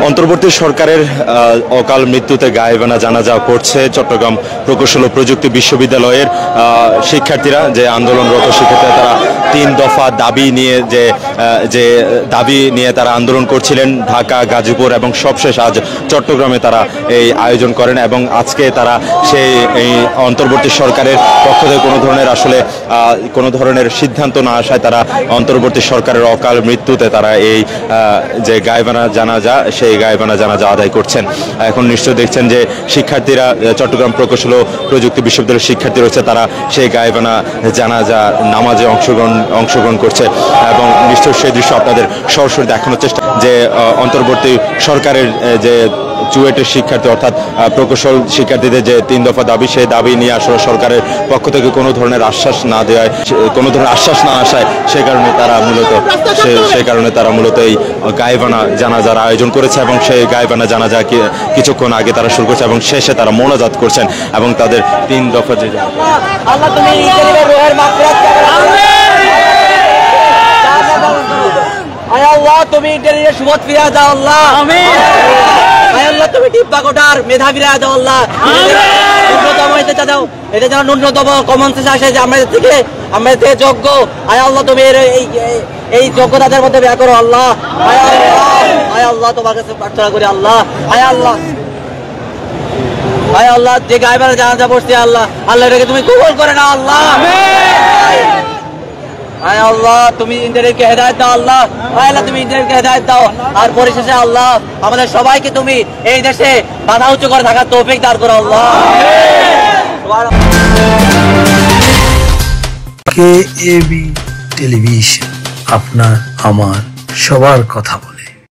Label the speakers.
Speaker 1: অন্তর্বর্তী সরকারের অকাল মৃত্যুতে গায়েবানা জানাজা করছে চট্টগ্রাম প্রকৌশল ও প্রযুক্তি বিশ্ববিদ্যালয়ের শিক্ষার্থীরা। যে আন্দোলনরত শিক্ষার্থীরা তারা 3 দফা দাবি নিয়ে যে দাবি নিয়ে তারা আন্দোলন করছিলেন ঢাকা, গাজীপুর এবং সবশেষ আজ চট্টগ্রামে তারা এই আয়োজন করেন। এবং আজকে তারা সেই এই অন্তর্বর্তী সরকারের পক্ষ থেকে কোনো ধরনের সিদ্ধান্ত না আসায় তারা অন্তর্বর্তী সরকারের অকাল মৃত্যুতে তারা এই যে গায়েবানা জানাজা সেই গায়েবানা জানাজা আদায় করছেন। এখন নিশ্চয় দেখছেন যে শিক্ষার্থীরা চট্টগ্রাম প্রকৌশল ও প্রযুক্তি বিশ্ববিদ্যালয়ের শিক্ষার্থী রয়েছে, তারা সেই গায়েবানা জানাজা নামাজে অংশগ্রহণ করছে এবং নিশ্চয় সেই দৃশ্য আপনাদের সরাসরি দেখানোর চেষ্টা। যে অন্তর্বর্তী সরকারের যে চুয়েটের শিক্ষার্থী অর্থাৎ প্রকৌশল শিক্ষার্থীদের যে 3 দফা দাবি, সেই দাবি নিয়ে আসলে সরকারের পক্ষ থেকে কোনো ধরনের আশ্বাস না দেওয়ায়, কোনো ধরনের আশ্বাস না আসায় সেই কারণে তারা মূলত এই গায়েবানা জানাজার আয়োজন করেছে। এবং সেই গায়েবানা জানাজা কিছুক্ষণ আগে তারা শুরু করছে এবং শেষে তারা মোনাজাত করছেন এবং তাদের 3 দফা যে
Speaker 2: তুমি ইন্টারনেটের সুবত ফিরিয়ে দাও আল্লাহ, আল্লাহ তুমি টিপ্পা কোটার মেধা ফিরিয়ে দাও আল্লাহ, ন্যূনতম দাও, এতে যেন ন্যূনতম কমন সেন্স আসে যে আমাদের থেকে যোগ্য। আয় আল্লাহ তুমি এই যোগ্যতাদের মধ্যে ব্যয় করো আল্লাহ। আয় আল্লাহ তোমার কাছে প্রার্থনা করি আল্লাহ। আয় আল্লাহ যে গায়েবানা জানাজা পড়ছে আল্লাহ, এটাকে তুমি কবুল করে নাও আল্লাহ। আয় আল্লাহ তুমি ইন্টারনেটকে হেদায়েত দাও আল্লাহ, আল্লাহ তুমি ইন্টারনেটকে হেদায়েত দাও। আর পরিশেষে আল্লাহ আমাদের সবাইকে তুমি এই দেশে বাধা উঁচু করে থাকার তৌফিক দান করো আল্লাহ।
Speaker 3: KAB টেলিভিশন, আপনার আমার সবার কথা বলে।